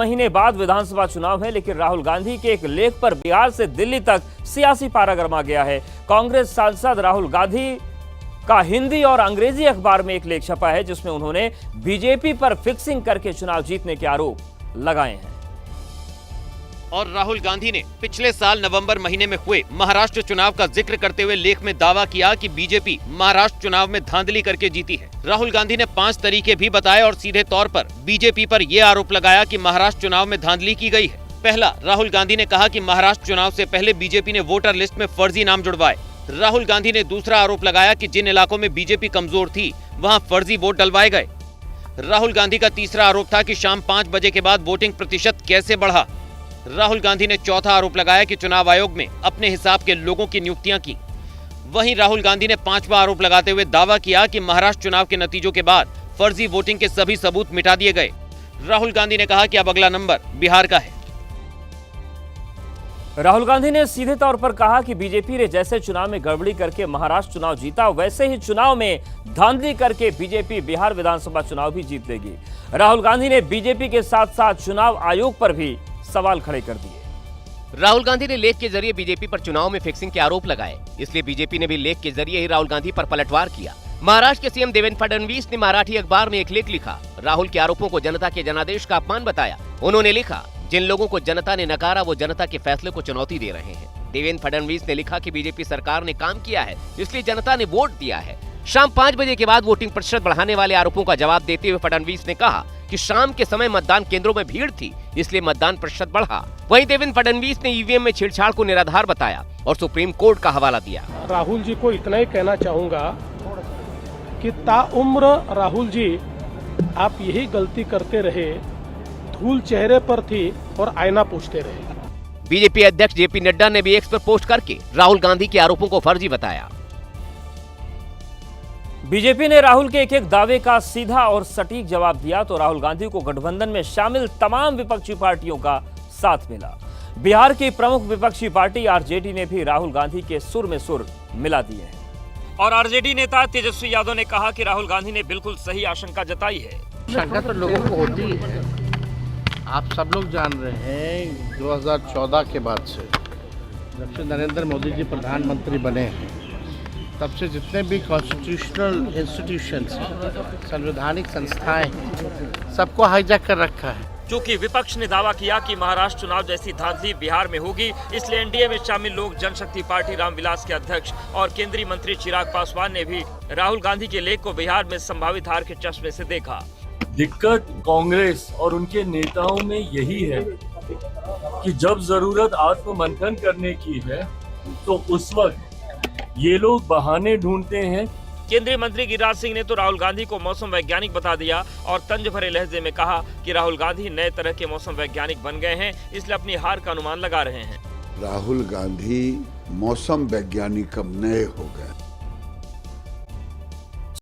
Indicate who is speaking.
Speaker 1: महीने बाद विधानसभा चुनाव है, लेकिन राहुल गांधी के एक लेख पर बिहार से दिल्ली तक सियासी पारा गर्मा गया है। कांग्रेस सांसद राहुल गांधी का हिंदी और अंग्रेजी अखबार में एक लेख छपा है, जिसमें उन्होंने बीजेपी पर फिक्सिंग करके चुनाव जीतने के आरोप लगाए हैं।
Speaker 2: और राहुल गांधी ने पिछले साल नवंबर महीने में हुए महाराष्ट्र चुनाव का जिक्र करते हुए लेख में दावा किया कि बीजेपी महाराष्ट्र चुनाव में धांधली करके जीती है। राहुल गांधी ने 5 तरीके भी बताए और सीधे तौर पर बीजेपी पर यह आरोप लगाया कि महाराष्ट्र चुनाव में धांधली की गई है। पहला, राहुल गांधी ने कहा कि महाराष्ट्र चुनाव से पहले बीजेपी ने वोटर लिस्ट में फर्जी नाम जुड़वाए। राहुल गांधी ने दूसरा आरोप लगाया कि जिन इलाकों में बीजेपी कमजोर थी वहां फर्जी वोट डलवाए गए। राहुल गांधी का तीसरा आरोप था कि शाम 5 बजे के बाद वोटिंग प्रतिशत कैसे बढ़ा। राहुल गांधी ने चौथा आरोप लगाया कि चुनाव आयोग में अपने हिसाब के लोगों की नियुक्तियां की। वहीं राहुल गांधी ने 5वां आरोप लगाते हुए दावा किया कि महाराष्ट्र चुनाव के नतीजों के बाद फर्जी वोटिंग के सभी सबूत मिटा दिए गए। राहुल गांधी ने कहा कि अब अगला नंबर बिहार का है।
Speaker 1: राहुल गांधी ने सीधे तौर पर कहा कि बीजेपी ने जैसे चुनाव में गड़बड़ी करके महाराष्ट्र चुनाव जीता, वैसे ही चुनाव में धांधली करके बीजेपी बिहार विधानसभा चुनाव भी जीत लेगी। राहुल गांधी ने बीजेपी के साथ साथ चुनाव आयोग पर भी सवाल खड़े कर दिए।
Speaker 3: राहुल गांधी ने लेख के जरिए बीजेपी पर चुनाव में फिक्सिंग के आरोप लगाए, इसलिए बीजेपी ने भी लेख के जरिए ही राहुल गांधी पर पलटवार किया। महाराष्ट्र के सीएम देवेंद्र फडणवीस ने मराठी अखबार में एक लेख लिखा। राहुल के आरोपों को जनता के जनादेश का अपमान बताया। उन्होंने लिखा, जिन लोगों को जनता ने नकारा वो जनता के फैसले को चुनौती दे रहे हैं। देवेंद्र फडणवीस ने लिखा कि बीजेपी सरकार ने काम किया है, इसलिए जनता ने वोट दिया है। शाम 5 बजे के बाद वोटिंग प्रतिशत बढ़ाने वाले आरोपों का जवाब देते हुए फडणवीस ने कहा कि शाम के समय मतदान केंद्रों में भीड़ थी, इसलिए मतदान प्रतिशत बढ़ा। वहीं देवेंद्र फडणवीस ने ईवीएम में छेड़छाड़ को निराधार बताया और सुप्रीम कोर्ट का हवाला दिया।
Speaker 4: राहुल जी को इतना ही कहना चाहूंगा कि ताउम्र राहुल जी आप यही गलती करते रहे, धूल चेहरे पर थी और आईना पूछते रहे।
Speaker 3: बीजेपी अध्यक्ष जेपी नड्डा ने भी एक्स पर पोस्ट करके राहुल गांधी के आरोपों को फर्जी बताया।
Speaker 1: बीजेपी ने राहुल के एक दावे का सीधा और सटीक जवाब दिया तो राहुल गांधी को गठबंधन में शामिल तमाम विपक्षी पार्टियों का साथ मिला। बिहार की प्रमुख विपक्षी पार्टी आरजेडी ने भी राहुल गांधी के सुर में सुर मिला दिए हैं। और आरजेडी नेता तेजस्वी यादव ने कहा कि राहुल गांधी ने बिल्कुल सही आशंका जताई है।
Speaker 5: शंका तो लोगों को होती है। आप सब लोग जान रहे हैं 2014 के बाद से जब से नरेंद्र मोदी जी प्रधानमंत्री बने हैं, तब से जितने भी कॉन्स्टिट्यूशनल इंस्टीट्यूशंस हैं, संवैधानिक संस्थाएं हैं, सबको हाईजैक कर रखा है।
Speaker 1: चूंकि विपक्ष ने दावा किया कि महाराष्ट्र चुनाव जैसी धांधली बिहार में होगी, इसलिए एनडीए में शामिल लोक जनशक्ति पार्टी रामविलास के अध्यक्ष और केंद्रीय मंत्री चिराग पासवान ने भी राहुल गांधी के लेख को बिहार में संभावित हार के चश्मे से देखा।
Speaker 6: दिक्कत कांग्रेस और उनके नेताओं में यही है कि जब जरूरत आत्ममंथन करने की है तो उस वक्त ये लोग बहाने ढूंढते हैं।
Speaker 1: केंद्रीय मंत्री गिरिराज सिंह ने तो राहुल गांधी को मौसम वैज्ञानिक बता दिया और तंज भरे लहजे में कहा कि राहुल गांधी नए तरह के मौसम वैज्ञानिक बन गए हैं, इसलिए अपनी हार का अनुमान लगा रहे हैं।
Speaker 7: राहुल गांधी मौसम वैज्ञानिक अब नए हो गए।